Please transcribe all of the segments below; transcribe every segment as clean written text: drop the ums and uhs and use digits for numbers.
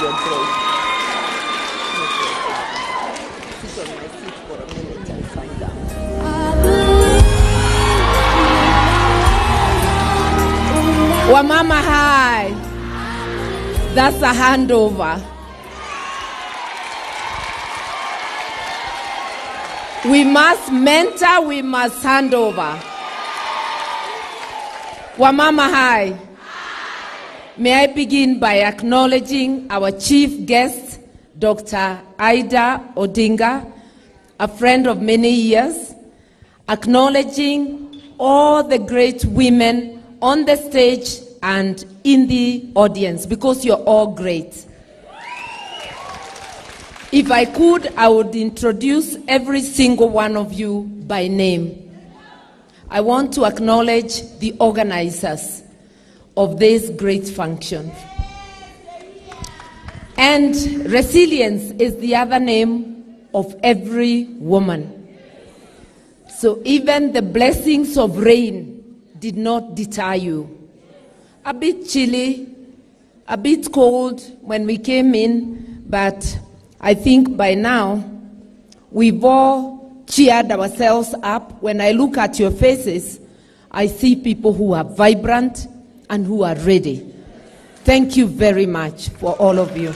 your grace. Sit on my seat for a minute and find out. Wamama High. That's a handover. We must mentor, we must hand over. Wamama High. May I begin by acknowledging our chief guest, Dr. Ida Odinga, a friend of many years, acknowledging all the great women on the stage and in the audience, because you're all great. If I could, I would introduce every single one of you by name. I want to acknowledge the organizers of this great function. And resilience is the other name of every woman. So even the blessings of rain did not deter you. A bit chilly, a bit cold when we came in, but I think by now we've all cheered ourselves up. When I look at your faces, I see people who are vibrant and who are ready. Thank you very much for all of you.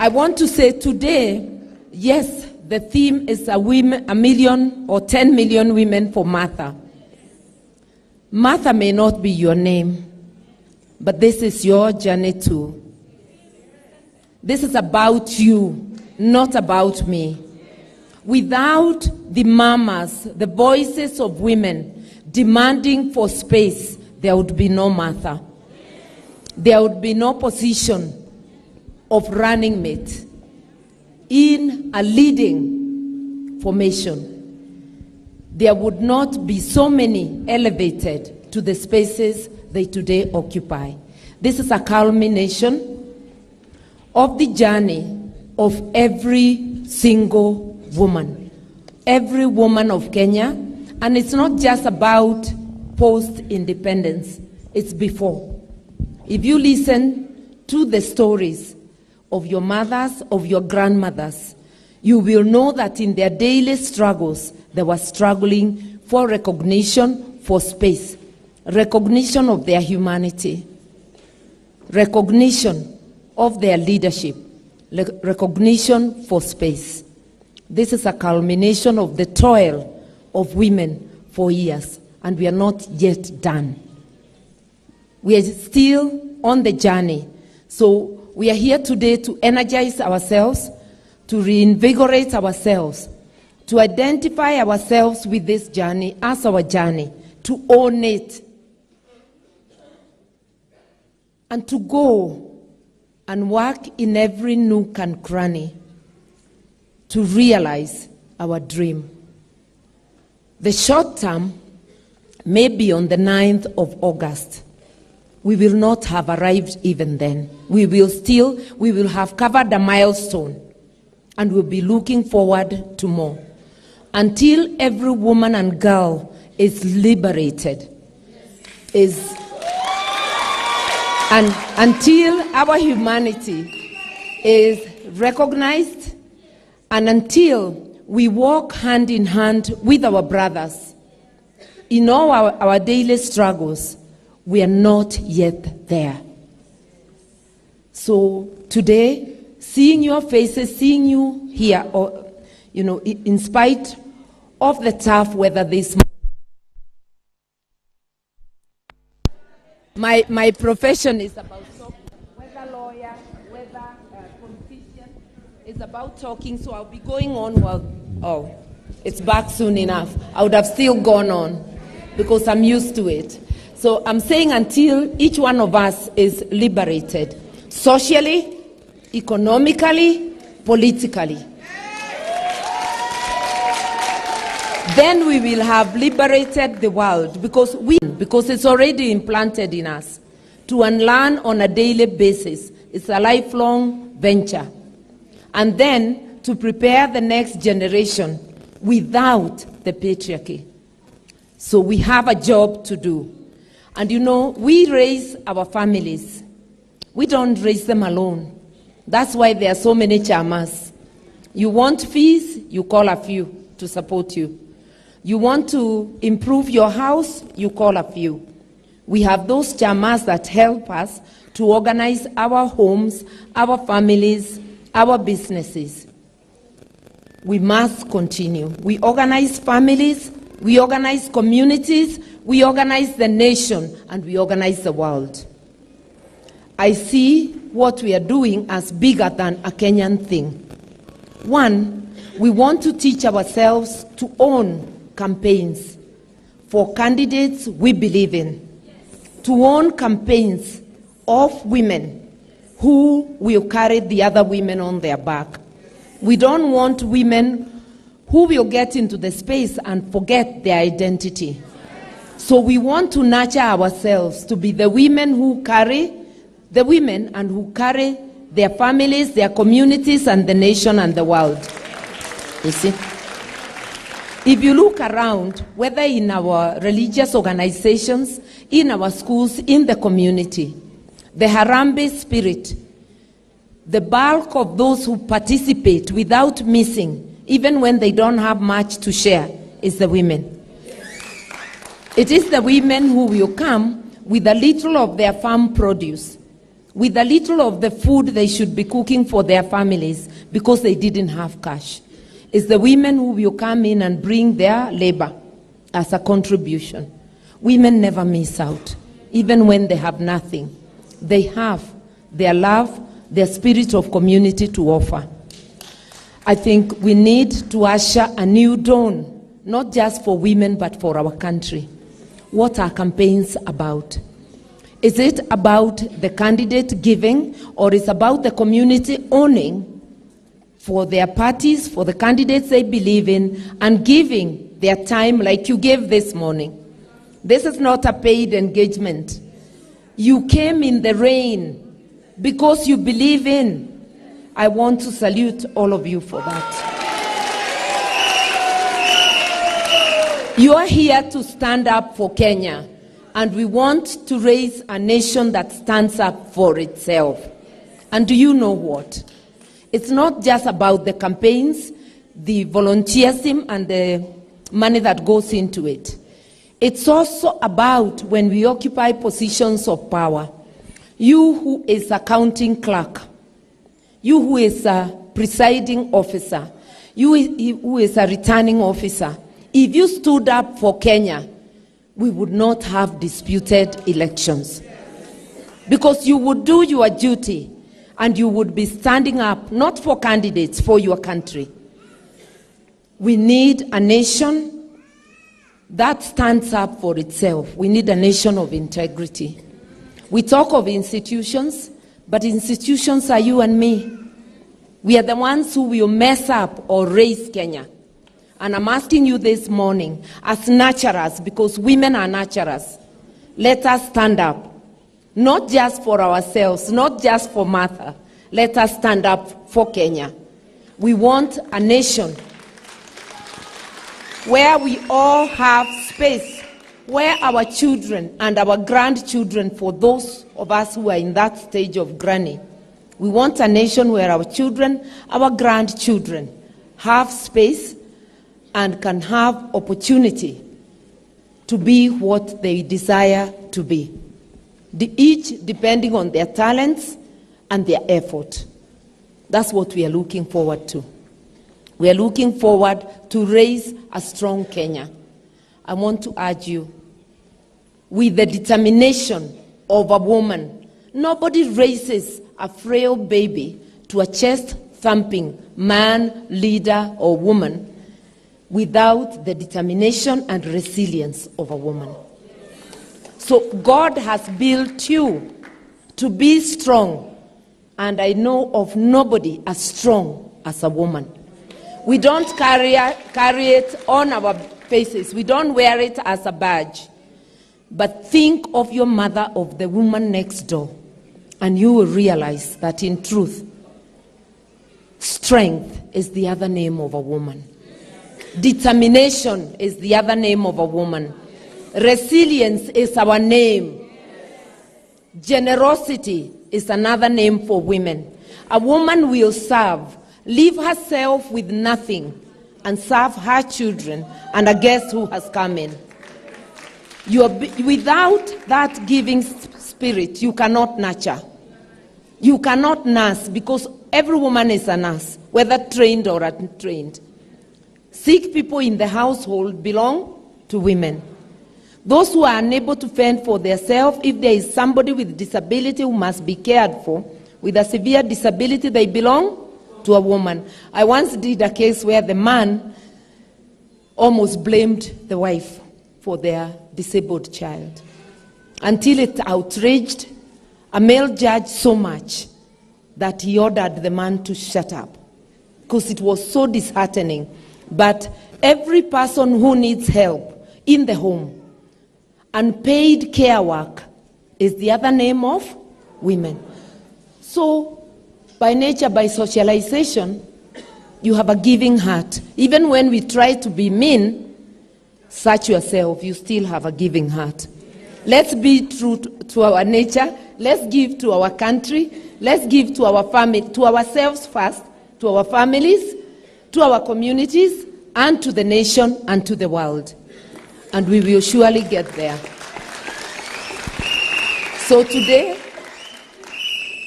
I want to say today, yes, the theme is a million or 10 million women for Martha. Martha may not be your name, but this is your journey too. This is about you, not about me. Without the mamas, the voices of women demanding for space, there would be no Martha. There would be no position of running mate in a leading formation. There would not be so many elevated to the spaces they today occupy. This is a culmination of the journey of every single woman of Kenya. And it's not just about post-independence, it's before. If you listen to the stories of your mothers, of your grandmothers, you will know that in their daily struggles, they were struggling for recognition, for space, recognition of their humanity, recognition of their leadership, recognition for space. This is a culmination of the toil of women for years, and we are not yet done. We are still on the journey. So we are here today to energize ourselves, to reinvigorate ourselves, to identify ourselves with this journey as our journey, to own it, and to go and work in every nook and cranny to realize our dream. The short term may be on the 9th of August. We will not have arrived even then. We will have covered a milestone, and we'll be looking forward to more. Until every woman and girl is liberated, and until our humanity is recognized, and until we walk hand in hand with our brothers in all our daily struggles, we are not yet there. So today, seeing your faces, seeing you here, or, in spite of the tough weather this morning, my profession is about talking. Whether lawyer, whether politician, is about talking. So I'll be going on it's back soon enough. I would have still gone on because I'm used to it. So I'm saying until each one of us is liberated, socially, economically, politically. Then we will have liberated the world because it's already implanted in us. To unlearn on a daily basis, it's a lifelong venture. And then to prepare the next generation without the patriarchy. So we have a job to do. And we raise our families We don't raise them alone. That's why there are so many chamas. You want fees, you call a few to support you. You want to improve your house, you call a few. We have those chamas that help us to organize our homes, our families, our businesses. We must continue. We organize families, we organize communities, we organize the nation, and we organize the world. I see what we are doing as bigger than a Kenyan thing. One, we want to teach ourselves to own campaigns for candidates we believe in, to own campaigns of women who will carry the other women on their back. We don't want women who will get into the space and forget their identity. So we want to nurture ourselves to be the women who carry the women and who carry their families, their communities, and the nation and the world. You see? If you look around, whether in our religious organizations, in our schools, in the community, the Harambee spirit, the bulk of those who participate without missing, even when they don't have much to share, is the women. It is the women who will come with a little of their farm produce, with a little of the food they should be cooking for their families because they didn't have cash. It's the women who will come in and bring their labor as a contribution. Women never miss out, even when they have nothing. They have their love, their spirit of community to offer. I think we need to usher a new dawn, not just for women, but for our country. What are campaigns about? Is it about the candidate giving, or is it about the community owning for their parties, for the candidates they believe in, and giving their time like you gave this morning? This is not a paid engagement. You came in the rain because you believe in. I want to salute all of you for that. You are here to stand up for Kenya, and we want to raise a nation that stands up for itself. And do you know what? It's not just about the campaigns, the volunteerism, and the money that goes into it. It's also about when we occupy positions of power. You who is a counting clerk, you who is a presiding officer, you who is a returning officer, if you stood up for Kenya, we would not have disputed elections. Because you would do your duty and you would be standing up, not for candidates, for your country. We need a nation that stands up for itself. We need a nation of integrity. We talk of institutions, but institutions are you and me. We are the ones who will mess up or raise Kenya. And I'm asking you this morning, as nurturers, because women are nurturers, let us stand up. Not just for ourselves, not just for Martha. Let us stand up for Kenya. We want a nation where we all have space, where our children and our grandchildren, for those of us who are in that stage of granny, we want a nation where our children, our grandchildren have space and can have opportunity to be what they desire to be. Each depending on their talents and their effort. That's what we are looking forward to. We are looking forward to raise a strong Kenya. I want to urge you, with the determination of a woman, nobody raises a frail baby to a chest-thumping man, leader, or woman without the determination and resilience of a woman. So God has built you to be strong, and I know of nobody as strong as a woman. We don't carry it on our faces. We don't wear it as a badge. But think of your mother, of the woman next door, and you will realize that in truth, strength is the other name of a woman. Determination is the other name of a woman. Resilience is our name. Generosity is another name for women. A woman will serve, leave herself with nothing, and serve her children and a guest who has come in. Without that giving spirit, you cannot nurture. You cannot nurse, because every woman is a nurse, whether trained or untrained. Sick people in the household belong to women. Those who are unable to fend for themselves, if there is somebody with disability who must be cared for, with a severe disability, they belong to a woman. I once did a case where the man almost blamed the wife for their disabled child, until it outraged a male judge so much that he ordered the man to shut up, because it was so disheartening. But every person who needs help in the home, unpaid care work is the other name of women. So, by nature, by socialization, you have a giving heart. Even when we try to be mean, search yourself, you still have a giving heart. Let's be true to our nature. Let's give to our country. Let's give to our family, to ourselves first, to our families, to our communities, and to the nation and to the world. And we will surely get there. So today,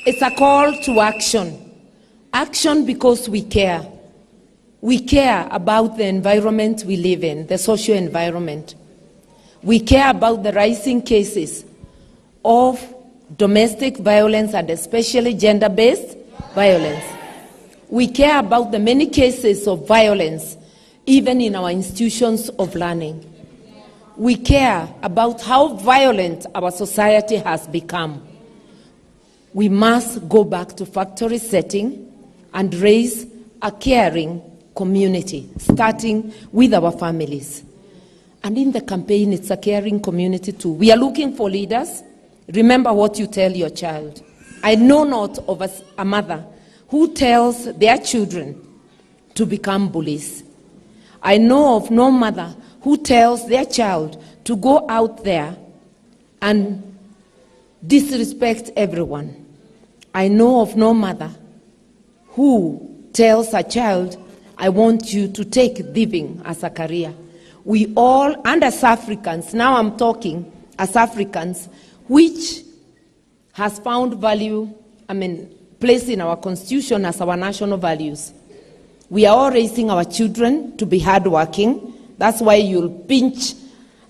it's a call to action. Action because we care. We care about the environment we live in, the social environment. We care about the rising cases of domestic violence and especially gender-based violence. We care about the many cases of violence, even in our institutions of learning. We care about how violent our society has become. We must go back to factory setting and raise a caring community, starting with our families. And in the campaign, it's a caring community too. We are looking for leaders. Remember what you tell your child. I know not of a mother who tells their children to become bullies. I know of no mother who tells their child to go out there and disrespect everyone. I know of no mother who tells a child, I want you to take thieving as a career. We all, and as Africans, now I'm talking as Africans, which has found value, placed in our constitution as our national values. We are all raising our children to be hardworking. That's why you'll pinch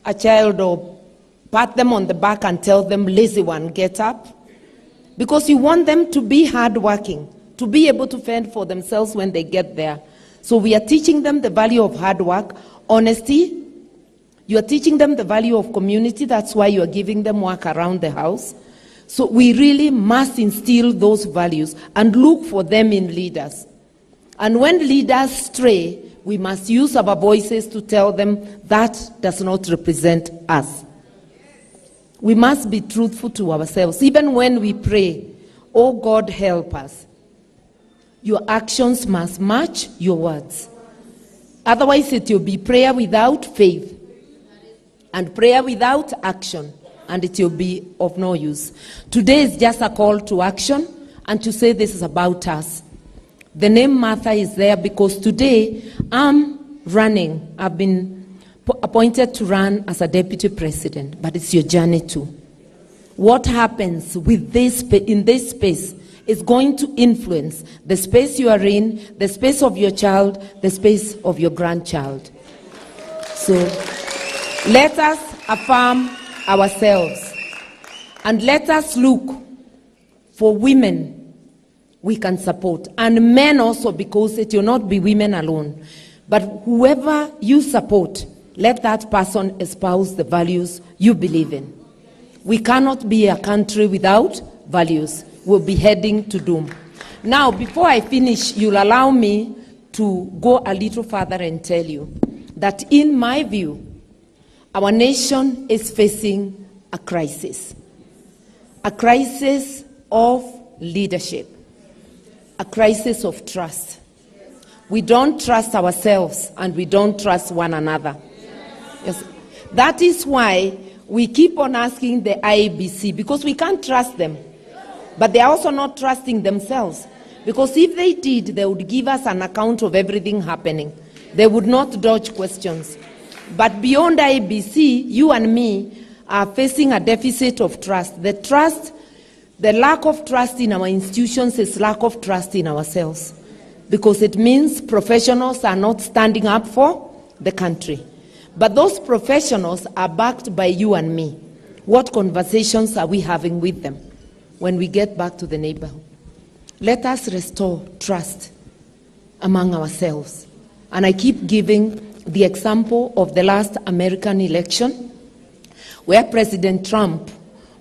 a child or pat them on the back and tell them, lazy one, get up. Because you want them to be hardworking, to be able to fend for themselves when they get there. So we are teaching them the value of hard work, honesty. You are teaching them the value of community. That's why you are giving them work around the house. So we really must instill those values and look for them in leaders. And when leaders stray, we must use our voices to tell them that does not represent us. We must be truthful to ourselves. Even when we pray, oh God, help us. Your actions must match your words. Otherwise, it will be prayer without faith and prayer without action, and it will be of no use. Today is just a call to action and to say this is about us. The name Martha is there because today I'm running. I've been appointed to run as a deputy president, but it's your journey too. What happens with this in this space is going to influence the space you are in, the space of your child, the space of your grandchild. So let us affirm ourselves and let us look for women we can support, and men also, because it will not be women alone. But whoever you support, let that person espouse the values you believe in. We cannot be a country without values. We'll be heading to doom. Now, before I finish, you'll allow me to go a little further and tell you that in my view, our nation is facing a crisis of leadership, a crisis of trust. We don't trust ourselves and we don't trust one another. Yes. That is why we keep on asking the IEBC, because we can't trust them. But they are also not trusting themselves. Because if they did, they would give us an account of everything happening. They would not dodge questions. But beyond IBC, you and me are facing a deficit of trust. The lack of trust in our institutions is lack of trust in ourselves. Because it means professionals are not standing up for the country. But those professionals are backed by you and me. What conversations are we having with them when we get back to the neighborhood? Let us restore trust among ourselves. And I keep giving the example of the last American election where President Trump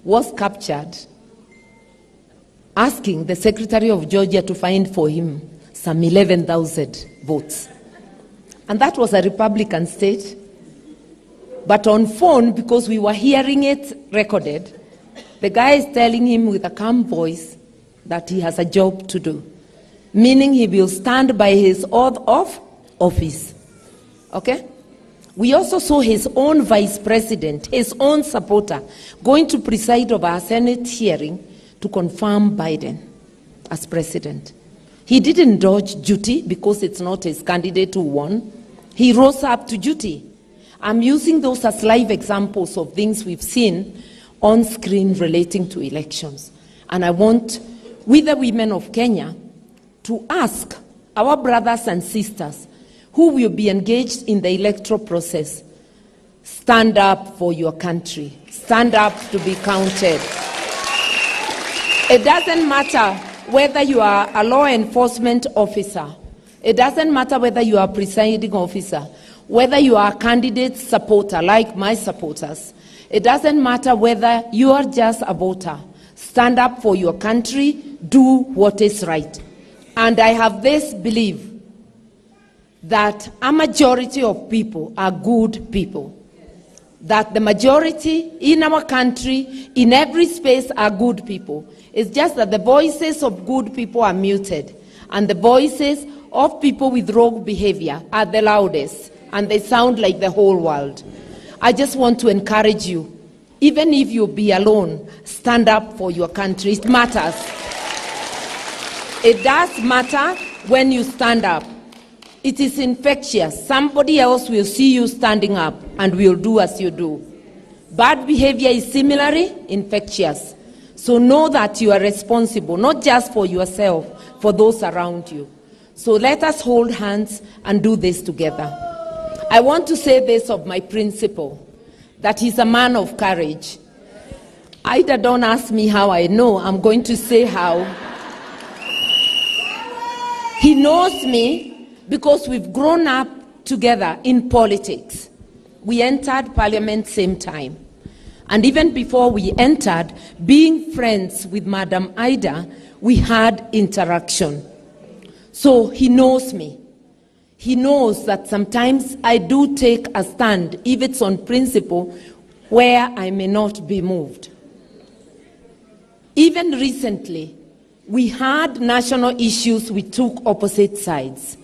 was captured asking the Secretary of Georgia to find for him some 11,000 votes. And that was a Republican state. But on phone, because we were hearing it recorded, the guy is telling him with a calm voice that he has a job to do, meaning he will stand by his oath of office. Okay? We also saw his own vice president, his own supporter, going to preside over a Senate hearing to confirm Biden as president. He didn't dodge duty because it's not his candidate who won. He rose up to duty. I'm using those as live examples of things we've seen on screen relating to elections. And I want, with the women of Kenya, to ask our brothers and sisters who will be engaged in the electoral process, stand up for your country. Stand up to be counted. It doesn't matter whether you are a law enforcement officer. It doesn't matter whether you are a presiding officer, whether you are a candidate supporter like my supporters. It doesn't matter whether you are just a voter. Stand up for your country, do what is right. And I have this belief that a majority of people are good people. That the majority in our country, in every space, are good people. It's just that the voices of good people are muted, and the voices of people with rogue behavior are the loudest, and they sound like the whole world. I just want to encourage you, even if you be alone, stand up for your country. It matters. It does matter when you stand up. It is infectious. Somebody else will see you standing up and will do as you do. Bad behavior is similarly infectious. So know that you are responsible, not just for yourself, for those around you. So let us hold hands and do this together. I want to say this of my principal, that he's a man of courage. Either don't ask me how I know, I'm going to say how. He knows me because we've grown up together in politics. We entered parliament same time. And even before we entered, being friends with Madam Ida, we had interaction. So he knows me. He knows that sometimes I do take a stand, if it's on principle, where I may not be moved. Even recently, we had national issues, we took opposite sides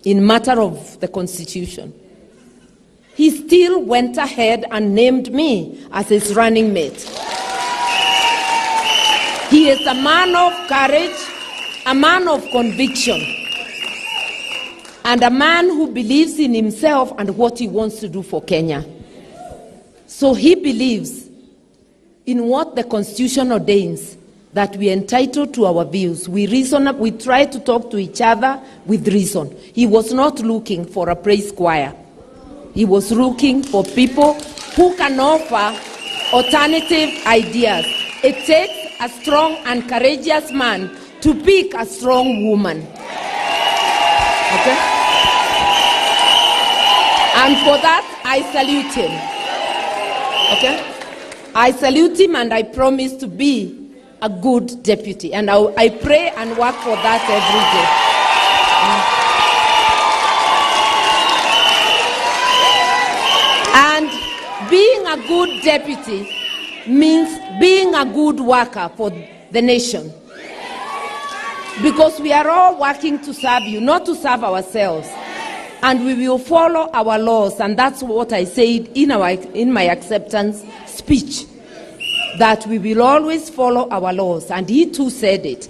in matter of the Constitution. He still went ahead and named me as his running mate. He is a man of courage, a man of conviction, and a man who believes in himself and what he wants to do for Kenya. So he believes in what the Constitution ordains, that we are entitled to our views. We reason, we try to talk to each other with reason. He was not looking for a praise choir. He was looking for people who can offer alternative ideas. It takes a strong and courageous man to pick a strong woman. Okay? And for that, I salute him. Okay? I salute him, and I promise to be a good deputy. And I pray and work for that every day. And being a good deputy means being a good worker for the nation. Because we are all working to serve you, not to serve ourselves. And we will follow our laws, and that's what I said in my acceptance speech. that we will always follow our laws, and he too said it.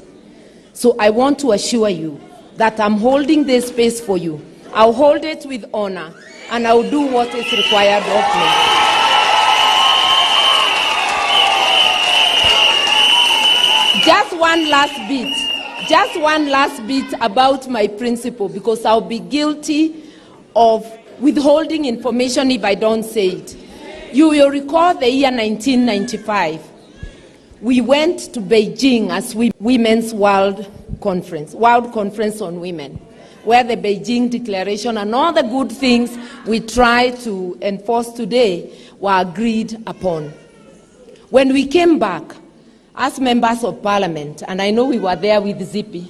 So I want to assure you that I'm holding this space for you. I'll hold it with honor, and I'll do what is required of me. Just one last bit about my principle, because I'll be guilty of withholding information if I don't say it. You will recall the year 1995. We went to Beijing as Women's World Conference on Women, where the Beijing Declaration and all the good things we try to enforce today were agreed upon. When we came back as members of parliament, and I know we were there with Zippy,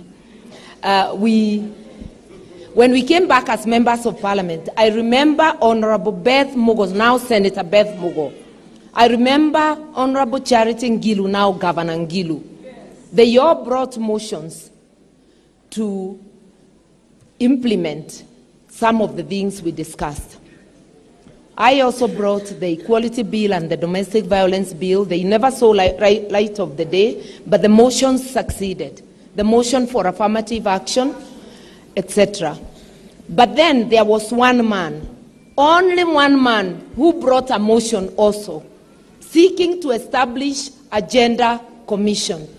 when we came back as members of parliament, I remember Honorable Beth Mogo, now Senator Beth Mogo. I remember Honorable Charity Ngilu, now Governor Ngilu. They all brought motions to implement some of the things we discussed. I also brought the Equality Bill and the Domestic Violence Bill. They never saw light of the day, but the motions succeeded. The motion for affirmative action, etc. But then there was one man, only one man, who brought a motion also, seeking to establish a gender commission.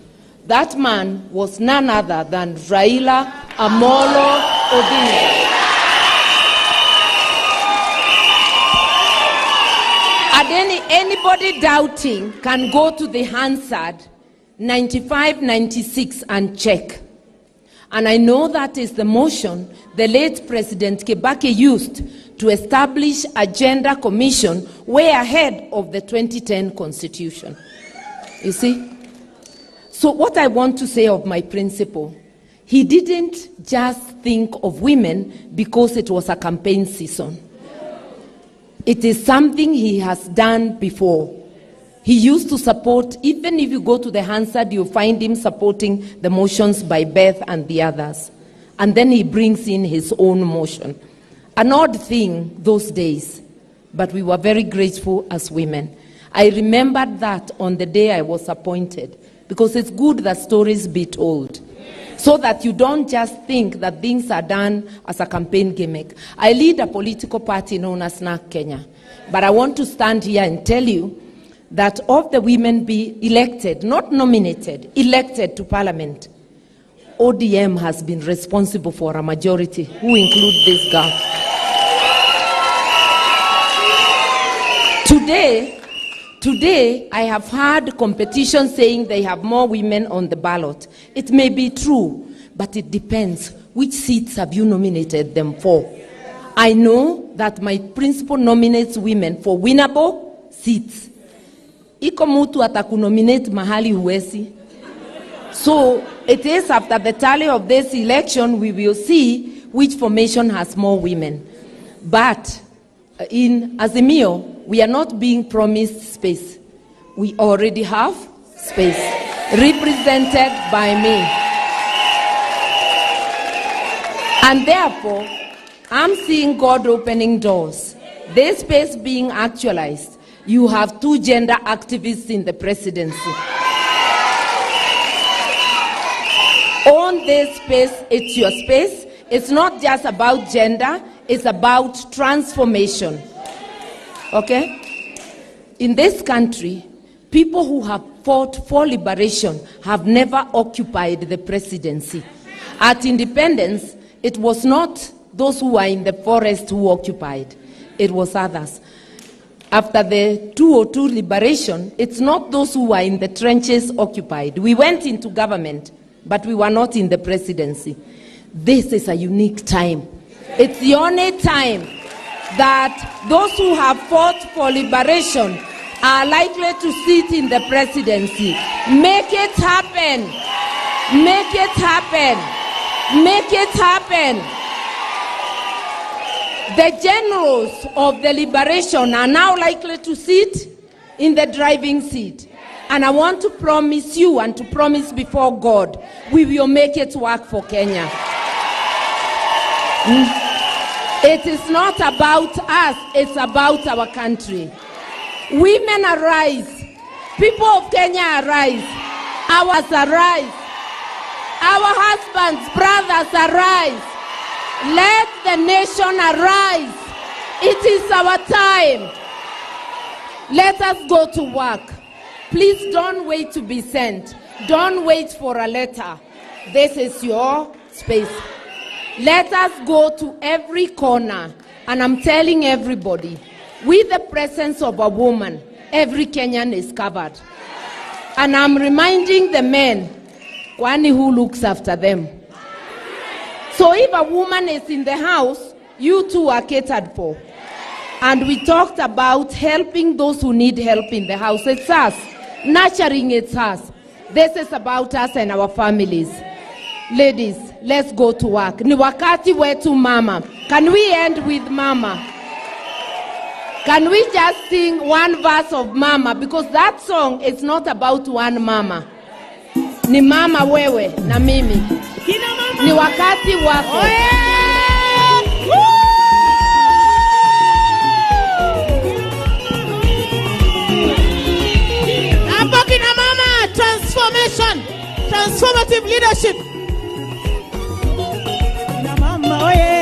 That man was none other than Raila Amolo Odinga. And anybody doubting can go to the Hansard 95-96 and check. And I know that is the motion the late President Kibaki used to establish a gender commission way ahead of the 2010 Constitution. You see? So what I want to say of my principal, he didn't just think of women because it was a campaign season. It is something he has done before. He used to support, even if you go to the Hansard, you'll find him supporting the motions by Beth and the others. And then he brings in his own motion. An odd thing those days, but we were very grateful as women. I remembered that on the day I was appointed, because it's good that stories be told, so that you don't just think that things are done as a campaign gimmick. I lead a political party known as NARC Kenya, but I want to stand here and tell you that of the women be elected, not nominated, elected to parliament, ODM has been responsible for a majority, who include this girl. Today, I have heard competition saying they have more women on the ballot. It may be true, but it depends. Which seats have you nominated them for? I know that my principal nominates women for winnable seats. Iko mutu atakunominate mahali huwezi. So it is after the tally of this election we will see which formation has more women. But in Azimio, we are not being promised space. We already have space, represented by me. And therefore, I'm seeing God opening doors. This space being actualized. You have 2 gender activists in the presidency. Own this space, it's your space. It's not just about gender, it's about transformation. Okay? In this country, people who have fought for liberation have never occupied the presidency. At independence, it was not those who were in the forest who occupied, it was others. After the 2002 liberation, it's not those who were in the trenches occupied. We went into government, but we were not in the presidency. This is a unique time. It's the only time that those who have fought for liberation are likely to sit in the presidency. Make it happen. Make it happen. Make it happen. The generals of the liberation are now likely to sit in the driving seat. And I want to promise you and to promise before God, we will make it work for Kenya. It is not about us, it's about our country. Women arise. People of Kenya, arise. Ours arise. Our husbands, brothers, arise. Let the nation arise. It is our time. Let us go to work. Please don't wait to be sent. Don't wait for a letter. This is your space. Let us go to every corner. And I'm telling everybody, with the presence of a woman, every Kenyan is covered. And I'm reminding the men, Kwani who looks after them. So if a woman is in the house, you too are catered for. And we talked about helping those who need help in the house. It's us. Nurturing, it's us. This is about us and our families. Ladies, let's go to work. Ni wakati wetu mama. Can we end with mama? Can we just sing one verse of mama? Because that song is not about one mama. Ni mama wewe na mimi. Ni wakati wako. Hapo kina mama, transformation, transformative leadership. Kina mama oye.